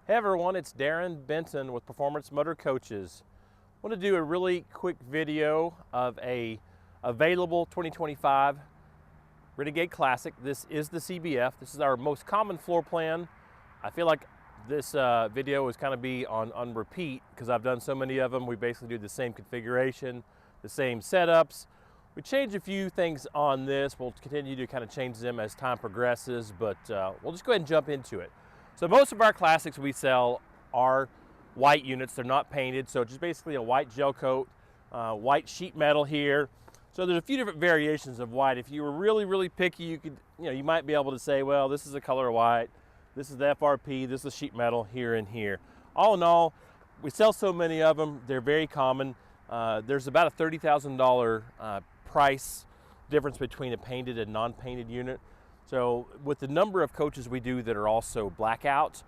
Hey everyone, it's Darren Benton with Performance Motorcoaches. I want to do a really quick video of a available 2025 Renegade Classic. This is the CBF. This is our most common floor plan. I feel like this video is kind of be on repeat because I've done so many of them. We basically do the same configuration, the same setups. We change a few things on this. We'll continue to kind of change them as time progresses, but we'll just go ahead and jump into it. So most of our classics we sell are white units. They're not painted, so just basically a white gel coat, white sheet metal here. So there's a few different variations of white. If you were really picky, you might be able to say, well, this is the color of white, this is the FRP, this is sheet metal here and here. All in all, we sell so many of them. They're very common. There's about a $30,000 price difference between a painted and non-painted unit. So with the number of coaches we do that are also blackout,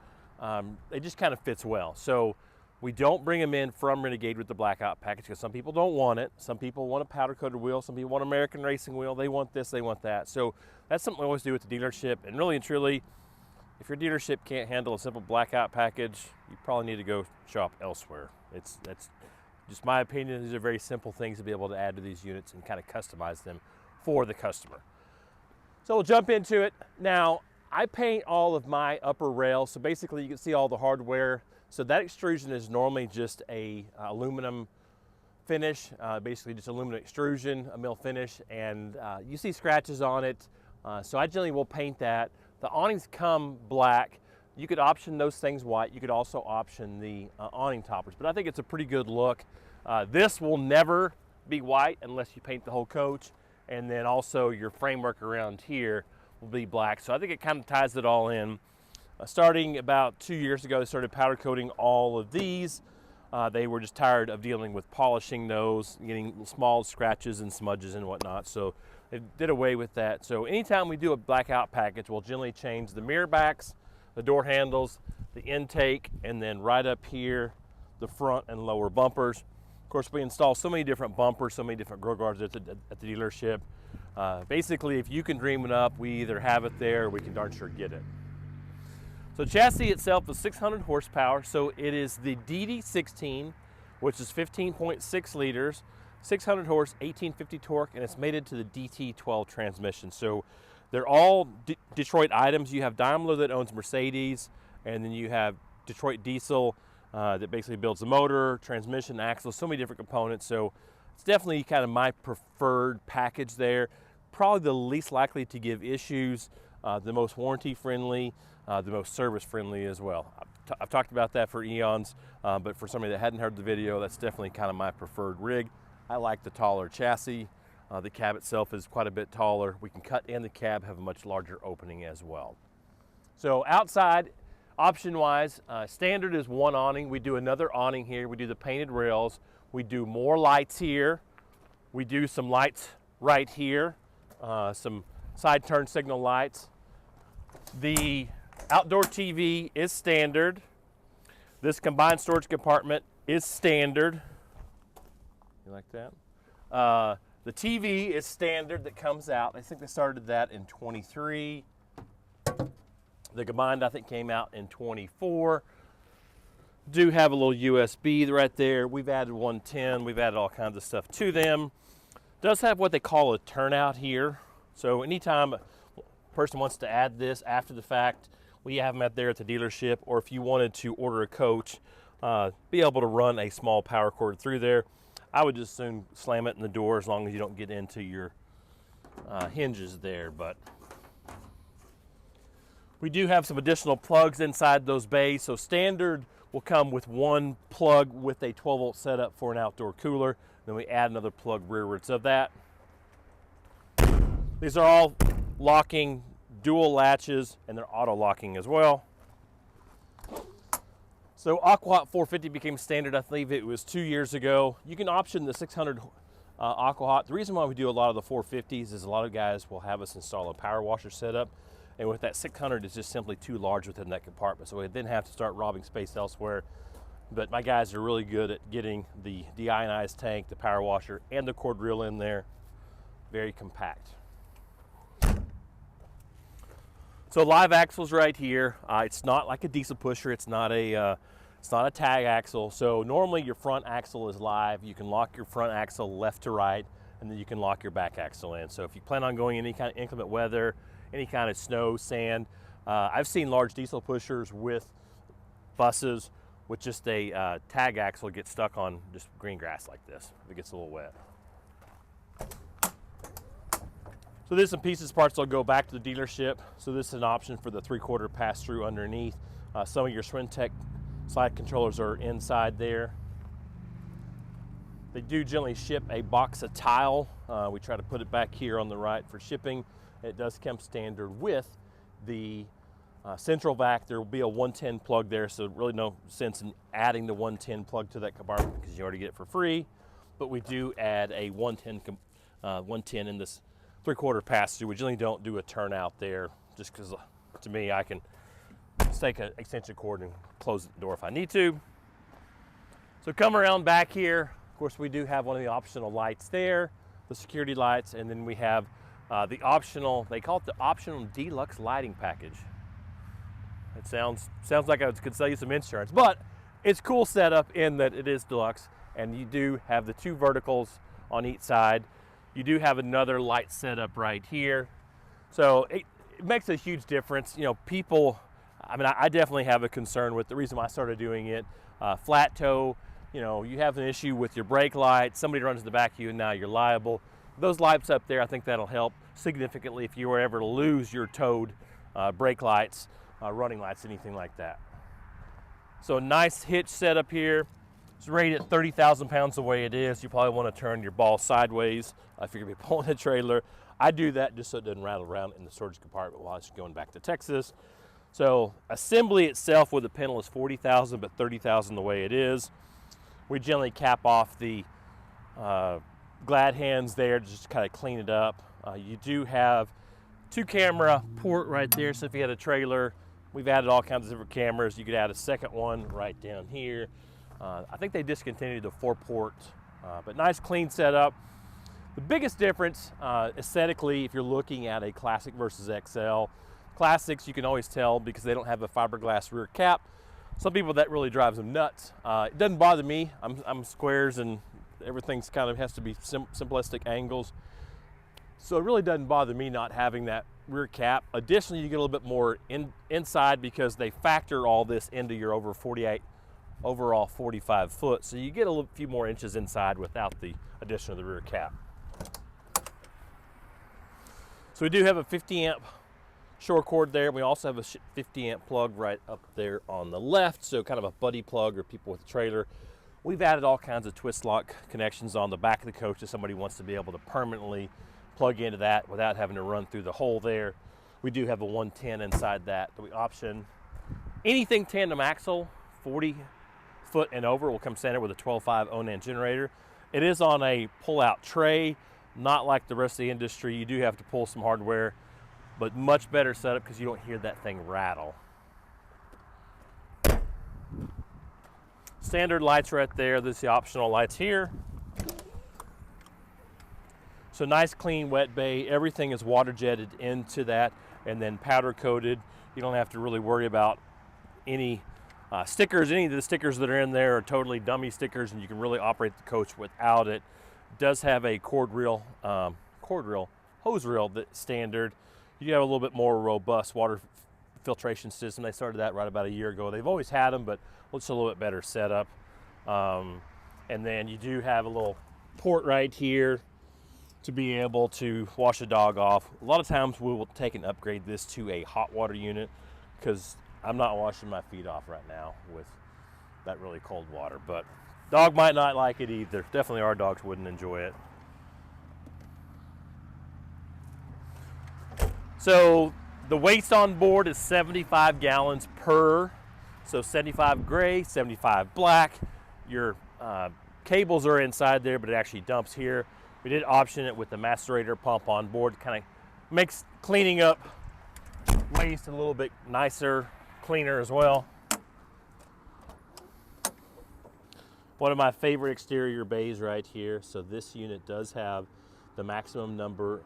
it just kind of fits well. So we don't bring them in from Renegade with the blackout package because some people don't want it. Some people want a powder coated wheel. Some people want American racing wheel. They want this, they want that. So that's something we always do with the dealership. And really and truly, if your dealership can't handle a simple blackout package, you probably need to go shop elsewhere. That's just my opinion. These are very simple things to be able to add to these units and kind of customize them for the customer. So we'll jump into it. Now, I paint all of my upper rails, so basically you can see all the hardware. So that extrusion is normally just a aluminum finish, basically just aluminum extrusion, a mill finish, and you see scratches on it. So I generally will paint that. The awnings come black. You could option those things white. You could also option the awning toppers, but I think it's a pretty good look. This will never be white unless you paint the whole coach. And then also your framework around here will be black. So I think it kind of ties it all in. Starting about 2 years ago, they started powder coating all of these. They were just tired of dealing with polishing those, getting small scratches and smudges and whatnot. So they did away with that. So anytime we do a blackout package, we'll generally change the mirror backs, the door handles, the intake, and then right up here, the front and lower bumpers. Of course, we install so many different bumpers, so many different grill guards at the dealership. Basically, if you can dream it up, we either have it there or we can darn sure get it. So chassis itself is 600 horsepower. So it is the DD16, which is 15.6 liters, 600 horse, 1850 torque, and it's mated to the DT12 transmission. So they're all Detroit items. You have Daimler that owns Mercedes, and then you have Detroit Diesel, that basically builds the motor, transmission, axle, so many different components. So it's definitely kind of my preferred package there. Probably the least likely to give issues, the most warranty friendly, the most service friendly as well. I've talked about that for eons, but for somebody that hadn't heard the video, that's definitely kind of my preferred rig. I like the taller chassis. The cab itself is quite a bit taller. We can cut in the cab, have a much larger opening as well. So outside, option-wise, standard is one awning. We do another awning here. We do the painted rails. We do more lights here. We do some lights right here, some side turn signal lights. The outdoor TV is standard. This combined storage compartment is standard. You like that? The TV is standard that comes out. I think they started that in 23. The combined, I think, came out in 24. Do have a little USB right there. We've added 110. We've added all kinds of stuff to them. Does have what they call a turnout here. So anytime a person wants to add this after the fact, we have them out there at the dealership. Or if you wanted to order a coach, be able to run a small power cord through there. I would just soon slam it in the door as long as you don't get into your hinges there. But we do have some additional plugs inside those bays. So standard will come with one plug with a 12-volt setup for an outdoor cooler. Then we add another plug rearwards of that. These are all locking, dual latches, and they're auto locking as well. So AquaHot 450 became standard, I believe it was 2 years ago. You can option the 600 AquaHot. The reason why we do a lot of the 450s is a lot of guys will have us install a power washer setup. And with that 600, it's just simply too large within that compartment. So we then have to start robbing space elsewhere. But my guys are really good at getting the deionized tank, the power washer, and the cord reel in there. Very compact. So live axle's right here. It's not like a diesel pusher. It's not a tag axle. So normally your front axle is live. You can lock your front axle left to right, and then you can lock your back axle in. So if you plan on going any kind of inclement weather, any kind of snow, sand, I've seen large diesel pushers with buses with just a tag axle get stuck on just green grass like this if it gets a little wet. So there's some pieces, parts that'll go back to the dealership. So this is an option for the 3/4 pass-through underneath. Some of your Swintech slide controllers are inside there. They do generally ship a box of tile. We try to put it back here on the right for shipping. It does come standard with the central vac. There will be a 110 plug there, so really no sense in adding the 110 plug to that compartment because you already get it for free. But we do add a 110 in this 3/4 pass-through. We generally don't do a turnout there just because, to me, I can take an extension cord and close the door if I need to. So come around back here. Of course, we do have one of the optional lights there, the security lights, and then we have the optional, they call it the optional deluxe lighting package. It sounds like I could sell you some insurance, but it's cool setup in that it is deluxe, and you do have the 2 verticals on each side. You do have another light setup right here. So it makes a huge difference. You know, people, I mean, I definitely have a concern with the reason why I started doing it. Flat toe, you know, you have an issue with your brake light, somebody runs in the back of you and now you're liable. Those lights up there, I think that'll help significantly if you were ever to lose your towed brake lights, running lights, anything like that. So a nice hitch setup here. It's rated at 30,000 pounds the way it is. You probably want to turn your ball sideways if you're going to be pulling a trailer. I do that just so it doesn't rattle around in the storage compartment while it's going back to Texas. So assembly itself with the panel is 40,000, but 30,000 the way it is. We generally cap off the glad hands there to just kind of clean it up. You do have 2 camera port right there, so if you had a trailer, we've added all kinds of different cameras. You could add a second one right down here. I think they discontinued the 4-port, but nice clean setup. The biggest difference aesthetically, if you're looking at a Classic versus XL, Classics you can always tell because they don't have a fiberglass rear cap. Some people that really drives them nuts. It doesn't bother me. I'm squares and everything's kind of has to be simplistic angles. So it really doesn't bother me not having that rear cap. Additionally, you get a little bit more inside because they factor all this into your overall 45 foot. So you get a few more inches inside without the addition of the rear cap. So we do have a 50 amp short cord there. We also have a 50 amp plug right up there on the left. So kind of a buddy plug or people with a trailer. We've added all kinds of twist lock connections on the back of the coach if somebody wants to be able to permanently plug into that without having to run through the hole there. We do have a 110 inside that we option. Anything tandem axle, 40 foot and over, will come standard with a 12.5 Onan generator. It is on a pull-out tray, not like the rest of the industry. You do have to pull some hardware, but much better setup because you don't hear that thing rattle. Standard lights right there. This is the optional lights here. So nice clean wet bay. Everything is water jetted into that and then powder coated. You don't have to really worry about any stickers. Any of the stickers that are in there are totally dummy stickers, and you can really operate the coach without it. It does have a hose reel that's standard. You have a little bit more robust water filtration system. They started that right about a year ago. They've always had them, but looks a little bit better setup. And then you do have a little port right here to be able to wash a dog off. A lot of times we will take and upgrade this to a hot water unit because I'm not washing my feet off right now with that really cold water, but dog might not like it either. Definitely our dogs wouldn't enjoy it. So the waste on board is 75 gallons per, so 75 gray, 75 black. Your cables are inside there, but it actually dumps here. We did option it with the macerator pump on board. Kind of makes cleaning up waste a little bit nicer, cleaner as well. One of my favorite exterior bays right here. So this unit does have the maximum number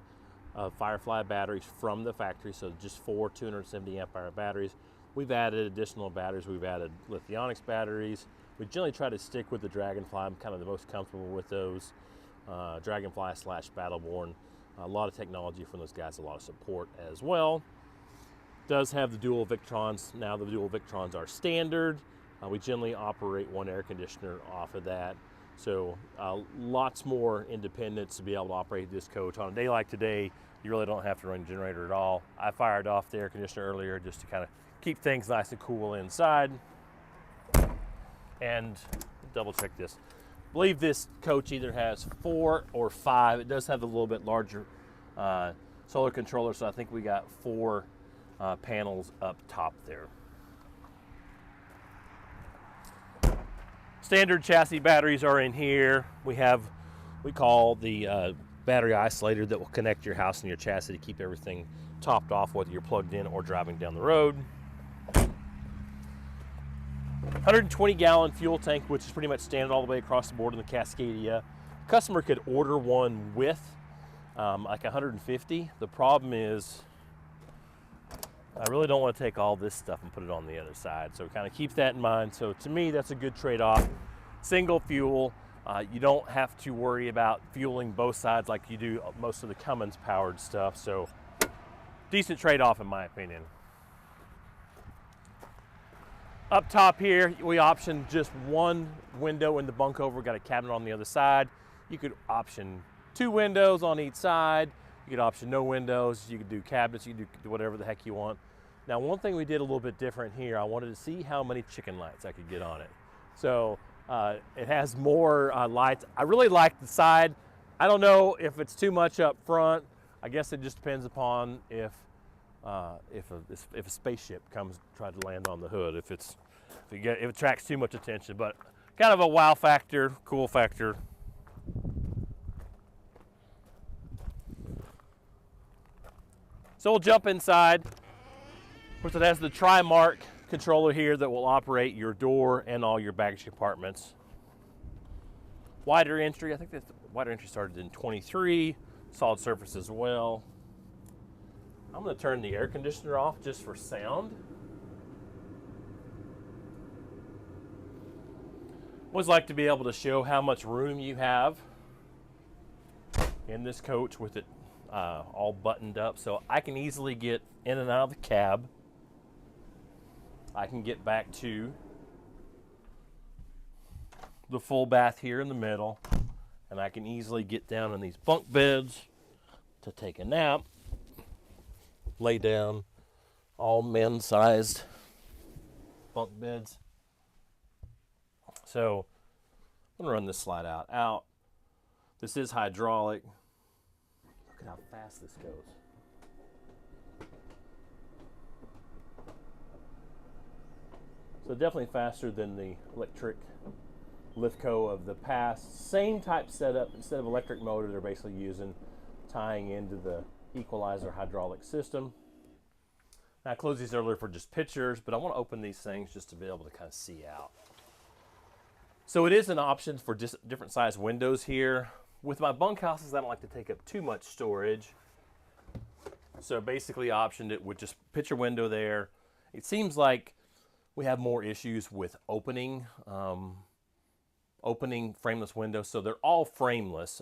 Firefly batteries from the factory, so just 4 270 amp hour batteries. We've added additional batteries. We've added lithionics batteries. We generally try to stick with the Dragonfly. I'm kind of the most comfortable with those. Dragonfly / Battleborn. A lot of technology from those guys, a lot of support as well. Does have the dual Victrons. Now the dual Victrons are standard. We generally operate one air conditioner off of that. So lots more independence to be able to operate this coach. On a day like today, you really don't have to run the generator at all. I fired off the air conditioner earlier just to kind of keep things nice and cool inside. And double check this. I believe this coach either has 4 or 5. It does have a little bit larger solar controller, so I think we got 4 panels up top there. Standard chassis batteries are in here. We call the battery isolator that will connect your house and your chassis to keep everything topped off, whether you're plugged in or driving down the road. 120-gallon fuel tank, which is pretty much standard all the way across the board in the Cascadia. Customer could order one with like 150. The problem is I really don't want to take all this stuff and put it on the other side, so kind of keep that in mind. So to me, that's a good trade-off. Single fuel, you don't have to worry about fueling both sides like you do most of the Cummins powered stuff, so decent trade-off in my opinion. Up top here, we option just one window in the bunk over. We've got a cabinet on the other side. You could option 2 windows on each side. You could option no windows. You could do cabinets. You could do whatever the heck you want. Now, one thing we did a little bit different here, I wanted to see how many chicken lights I could get on it. So it has more lights. I really like the side. I don't know if it's too much up front. I guess it just depends upon if a spaceship comes try to land on the hood, if it attracts too much attention. But kind of a wow factor, cool factor. So we'll jump inside. Of course, it has the Trimark controller here that will operate your door and all your baggage compartments. Wider entry, I think the wider entry started in 23. Solid surface as well. I'm going to turn the air conditioner off just for sound. Always like to be able to show how much room you have in this coach with it all buttoned up, so I can easily get in and out of the cab. I can get back to the full bath here in the middle, and I can easily get down in these bunk beds to take a nap, lay down, all men-sized bunk beds. So I'm gonna run this slide out. This is hydraulic. Look at how fast this goes. So definitely faster than the electric Lithco of the past. Same type setup. Instead of electric motor, they're basically using tying into the equalizer hydraulic system. Now I closed these earlier for just pictures, but I want to open these things just to be able to kind of see out. So it is an option for just different size windows here. With my bunkhouses, I don't like to take up too much storage. So basically optioned it with just picture window there. It seems like we have more issues with opening frameless windows. So they're all frameless.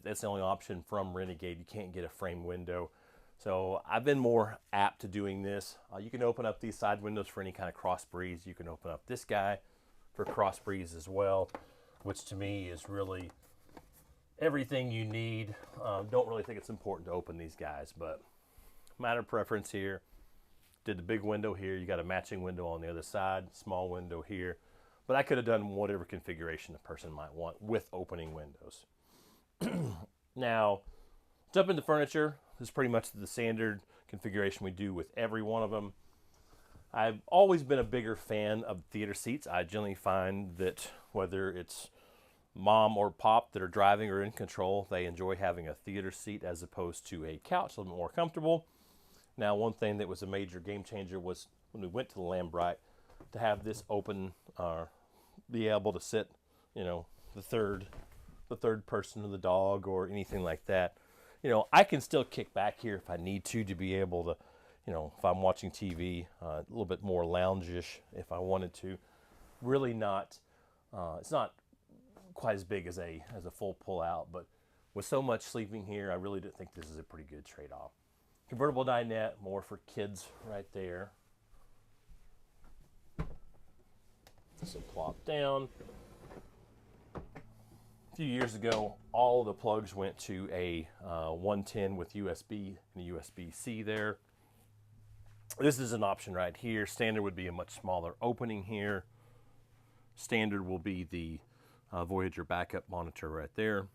That's the only option from Renegade. You can't get a frame window. So I've been more apt to doing this. You can open up these side windows for any kind of cross breeze. You can open up this guy for cross breeze as well, which to me is really everything you need. Don't really think it's important to open these guys, but matter of preference here. Did the big window here. You got a matching window on the other side, small window here. But I could have done whatever configuration the person might want with opening windows. Now, jump into furniture. This is pretty much the standard configuration we do with every one of them. I've always been a bigger fan of theater seats. I generally find that whether it's mom or pop that are driving or in control, they enjoy having a theater seat as opposed to a couch, a little bit more comfortable. Now, one thing that was a major game changer was when we went to the Lambright to have this open, be able to sit, you know, the third person of the dog or anything like that. you know, I can still kick back here if I need to be able to, you know, if I'm watching TV, a little bit more lounge-ish if I wanted to. Really not, it's not quite as big as a full pull-out, but with so much sleeping here, I really do think this is a pretty good trade-off. Convertible dinette, more for kids right there. So plop down. A few years ago, all the plugs went to a 110 with USB and a USB-C there. This is an option right here. Standard would be a much smaller opening here. Standard will be the Voyager backup monitor right there.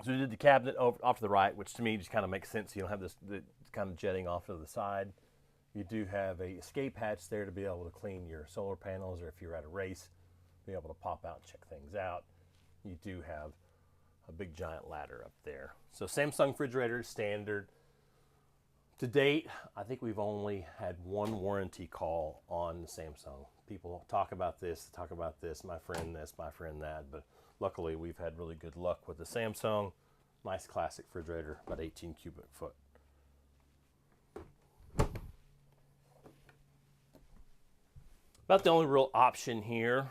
So we did the cabinet off to the right, which to me just kind of makes sense. You don't have this kind of jetting off to the side. You do have a escape hatch there to be able to clean your solar panels, or if you're at a race, be able to pop out and check things out. You do have a big giant ladder up there. So Samsung refrigerator, standard. To date, I think we've only had one warranty call on the Samsung. People talk about this, my friend this, my friend that, but luckily we've had really good luck with the Samsung. Nice classic refrigerator, about 18 cubic foot. About the only real option here.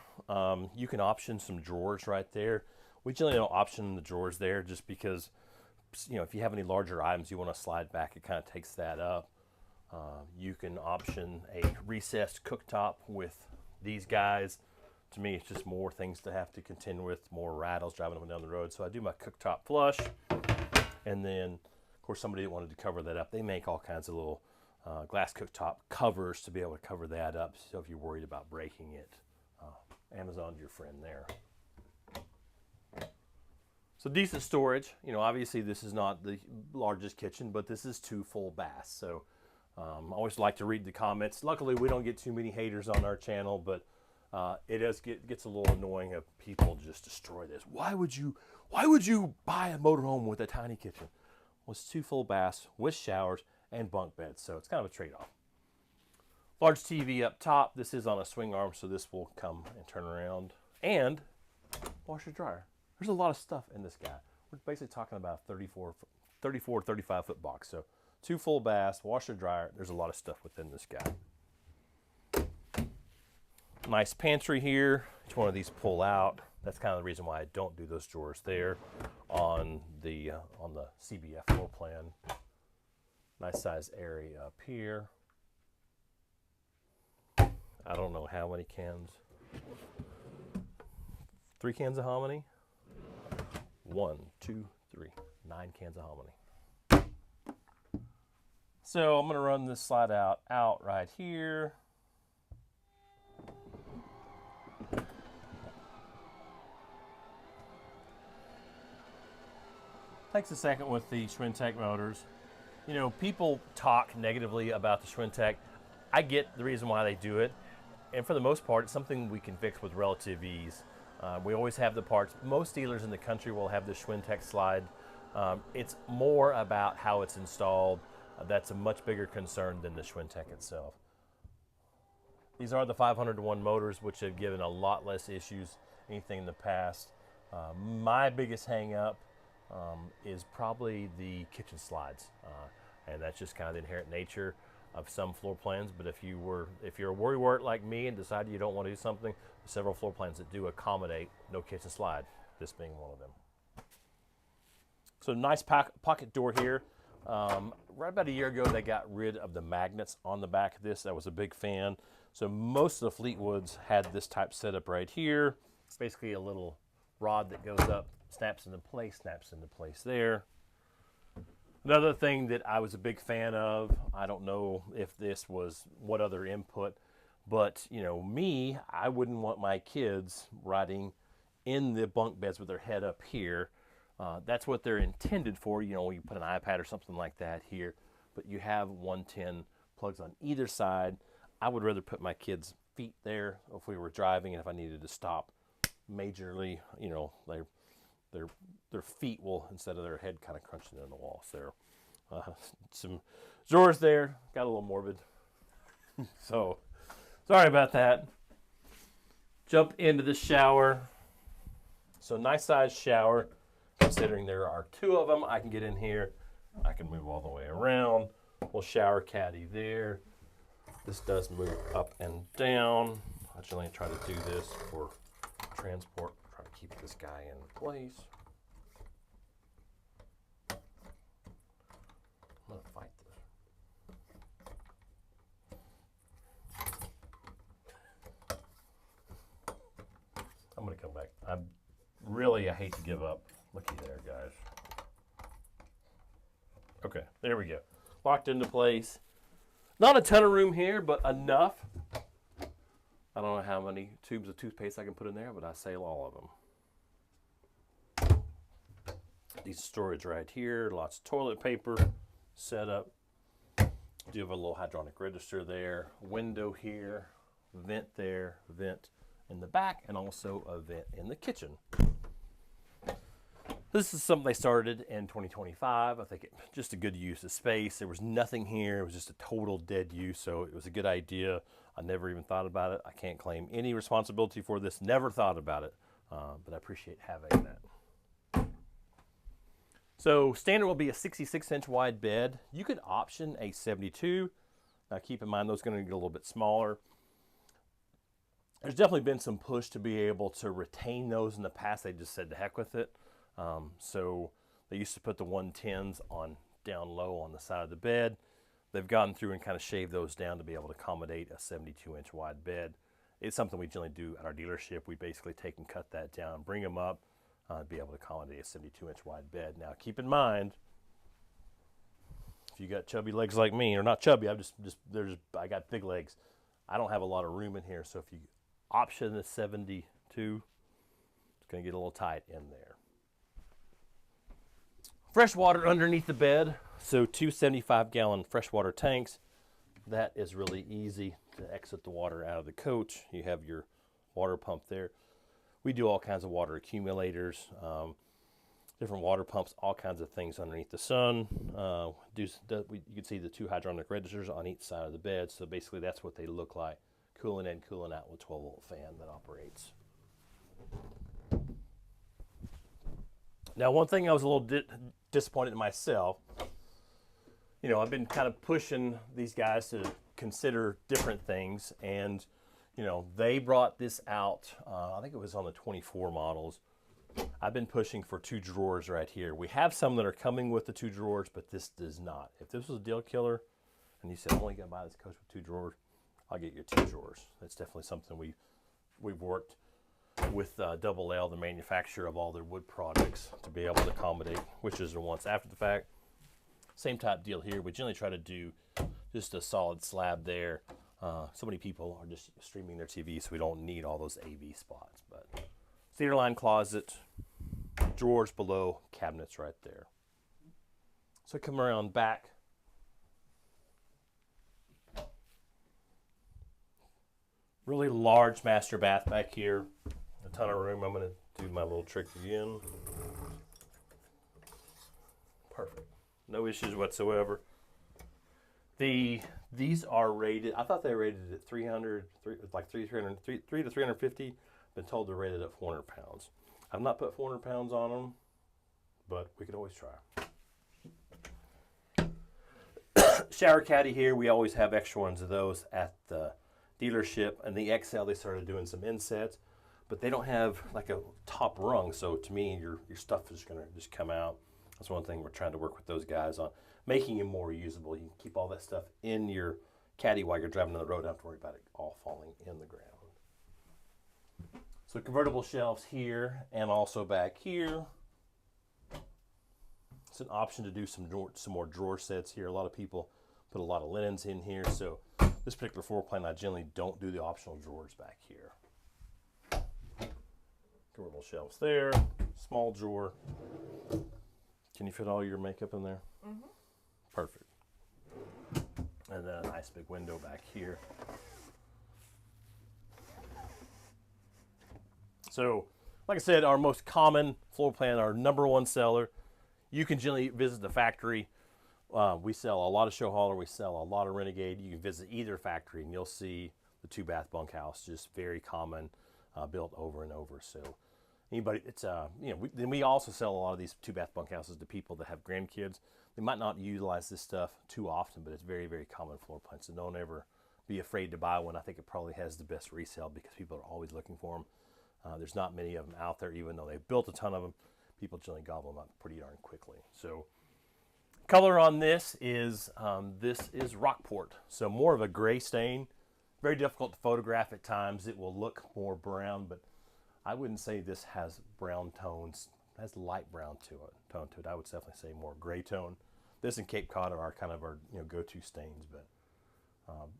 You can option some drawers right there. We generally don't option the drawers there just because, you know, if you have any larger items you want to slide back, it kind of takes that up. You can option a recessed cooktop with these guys. To me, it's just more things to have to contend with, more rattles driving up and down the road. So I do my cooktop flush. And then, of course, somebody wanted to cover that up. They make all kinds of little glass cooktop covers to be able to cover that up. So if you're worried about breaking it, Amazon's your friend there. So decent storage. You know, obviously this is not the largest kitchen, but this is 2 full baths. So I always like to read the comments. Luckily, we don't get too many haters on our channel, but it gets a little annoying if people just destroy this. Why would you buy a motorhome with a tiny kitchen? Well, it's 2 full baths with showers and bunk beds, so it's kind of a trade-off. Large TV up top. This is on a swing arm, so this will come and turn around. And washer dryer. There's a lot of stuff in this guy. We're basically talking about a 35 foot box. So 2 full baths, washer dryer. There's a lot of stuff within this guy. Nice pantry here. Each one of these pull out. That's kind of the reason why I don't do those drawers there on the CBF floor plan. Nice size area up here. I don't know how many cans. 3 cans of hominy. 1, 2, 3, 9 cans of hominy. So I'm going to run this slide out right here. Takes a second with the Schwintek motors. You know, people talk negatively about the Schwintek. I get the reason why they do it, and for the most part, it's something we can fix with relative ease. We always have the parts. Most dealers in the country will have the Schwintek slide. It's more about how it's installed. That's a much bigger concern than the Schwintek itself. These are the 500-to-1 motors, which have given a lot less issues than anything in the past. My biggest hang-up is probably the kitchen slides, and that's just kind of the inherent nature of some floor plans. But if you're a worrywart like me and decide you don't want to do something, there's several floor plans that do accommodate no kitchen slide, this being one of them. So nice pocket door here. Right about a year ago, they got rid of the magnets on the back of this. I was a big fan. So most of the Fleetwoods had this type setup right here. It's basically a little rod that goes up, snaps into place there. Another thing that I was a big fan of, I don't know if this was what other input, but you know, me, I wouldn't want my kids riding in the bunk beds with their head up here. That's what they're intended for. You know, you put an iPad or something like that here, but you have 110 plugs on either side. I would rather put my kids' feet there if we were driving, and if I needed to stop majorly, you know, their feet will, instead of their head kind of crunching in the wall. So some drawers there, got a little morbid. So sorry about that. Jump into the shower. So nice size shower. considering there are 2 of them, I can get in here. I can move all the way around. We'll shower caddy there. This does move up and down. I generally try to do this for transport. Try to keep this guy in place. I'm gonna fight this. I'm gonna come back. I hate to give up. Looky there, guys. Okay, there we go. Locked into place. Not a ton of room here, but enough. I don't know how many tubes of toothpaste I can put in there, but I save all of them. These storage right here, lots of toilet paper set up. Do have a little hydronic register there, window here, vent there, vent in the back, and also a vent in the kitchen. This is something they started in 2025. I think just a good use of space. There was nothing here. It was just a total dead use, so it was a good idea. I never even thought about it. I can't claim any responsibility for this. Never thought about it, but I appreciate having that. So standard will be a 66-inch wide bed. You could option a 72. Now keep in mind those are going to get a little bit smaller. There's definitely been some push to be able to retain those in the past. They just said to heck with it. So they used to put the 110s on down low on the side of the bed. They've gone through and kind of shaved those down to be able to accommodate a 72-inch wide bed. It's something we generally do at our dealership. We basically take and cut that down, bring them up, to be able to accommodate a 72-inch wide bed. Now keep in mind, if you got chubby legs like me, or not chubby, I got big legs. I don't have a lot of room in here, so if you option the 72, it's going to get a little tight in there. Fresh water underneath the bed, so 2 75-gallon freshwater tanks. That is really easy to exit the water out of the coach. You have your water pump there. We do all kinds of water accumulators, different water pumps, all kinds of things underneath the sun. You can see the 2 hydronic registers on each side of the bed, so basically that's what they look like, cooling in, cooling out with a 12-volt fan that operates. Now, one thing I was a little disappointed in myself, I've been kind of pushing these guys to consider different things, and, they brought this out, I think it was on the 24 models. I've been pushing for 2 drawers right here. We have some that are coming with the 2 drawers, but this does not. If this was a deal killer, and you said, I'm only going to buy this coach with 2 drawers, I'll get you 2 drawers. That's definitely something we've worked with Double L, the manufacturer of all their wood products, to be able to accommodate, which is the ones after the fact. Same type deal here. We generally try to do just a solid slab there. So many people are just streaming their TV, so we don't need all those AV spots. But cedar line closet, drawers below, cabinets right there. So come around back. Really large master bath back here. A ton of room. I'm going to do my little trick again. Perfect. No issues whatsoever. These are rated, I thought they were rated at 300, like 3 to 350. Been told they're rated at 400 pounds. I've not put 400 pounds on them, but we could always try. Shower caddy here. We always have extra ones of those at the dealership. And the XL, they started doing some insets, but they don't have like a top rung. So to me, your stuff is going to just come out. That's one thing we're trying to work with those guys on, making it more usable. You can keep all that stuff in your caddy while you're driving down the road. Don't have to worry about it all falling in the ground. So convertible shelves here and also back here. It's an option to do some more drawer sets here. A lot of people put a lot of linens in here. So this particular floor plan, I generally don't do the optional drawers back here. Convertible shelves there, small drawer. Can you fit all your makeup in there? Mm-hmm. Perfect. And then a nice big window back here. So, like I said, our most common floor plan, our #1 seller. You can generally visit the factory. We sell a lot of show hauler. We sell a lot of Renegade. You can visit either factory and you'll see the 2-bath bunkhouse, just very common, built over and over. So anybody, it's then we also sell a lot of these 2-bath bunkhouses to people that have grandkids. They might not utilize this stuff too often, but it's very, very common floor plan. So don't ever be afraid to buy one. I think it probably has the best resale because people are always looking for them. There's not many of them out there, even though they've built a ton of them. People generally gobble them up pretty darn quickly. So color on this is Rockport, so more of a gray stain. Very difficult to photograph at times. It will look more brown, but I wouldn't say this has brown tones. It has light brown tone to it. I would definitely say more gray tone. This and Cape Cod are kind of our go-to stains, but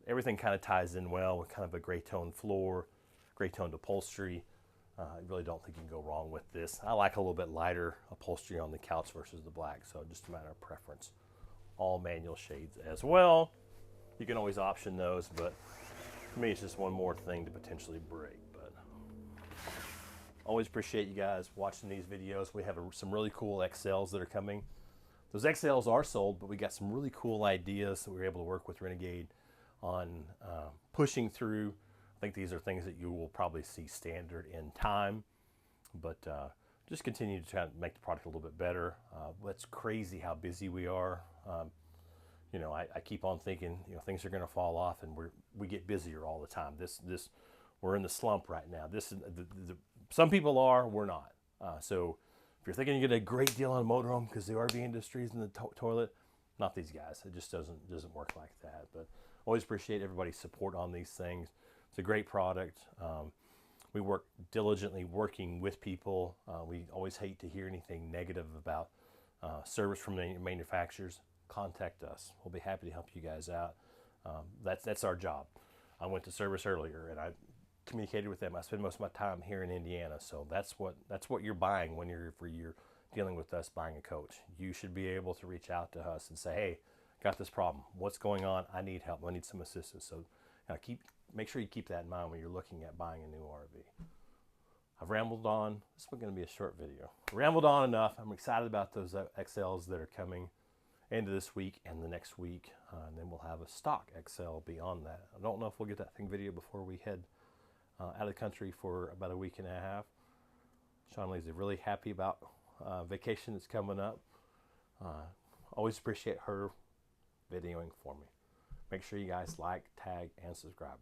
everything kind of ties in well with kind of a gray tone floor, gray toned upholstery. I really don't think you can go wrong with this. I like a little bit lighter upholstery on the couch versus the black, so just a matter of preference. All manual shades as well. You can always option those, but for me, it's just one more thing to potentially break. But always appreciate you guys watching these videos. We have some really cool XLs that are coming. Those XLs are sold, but we got some really cool ideas that we were able to work with Renegade on pushing through. I think these are things that you will probably see standard in time, but just continue to try to make the product a little bit better. It's crazy how busy we are. I keep on thinking, things are going to fall off, and we get busier all the time. We're in the slump right now. Some people are, we're not. So if you're thinking you get a great deal on a motorhome because the RV industry is in the toilet, not these guys. It just doesn't work like that. But always appreciate everybody's support on these things. It's a great product. We work diligently working with people. We always hate to hear anything negative about service from the manufacturers. Contact us. We'll be happy to help you guys out. That's our job. I went to service earlier and I communicated with them. I spend most of my time here in Indiana, so that's what you're buying when you're dealing with us buying a coach. You should be able to reach out to us and say, hey, got this problem. What's going on? I need help. I need some assistance. So make sure you keep that in mind when you're looking at buying a new RV. I've rambled on. This is going to be a short video. Rambled on enough. I'm excited about those XLs that are coming into this week and the next week. And then we'll have a stock XL beyond that. I don't know if we'll get that thing video before we head out of the country for about a week and a half. Sean Lee's really happy about vacation that's coming up. Always appreciate her videoing for me. Make sure you guys like, tag, and subscribe.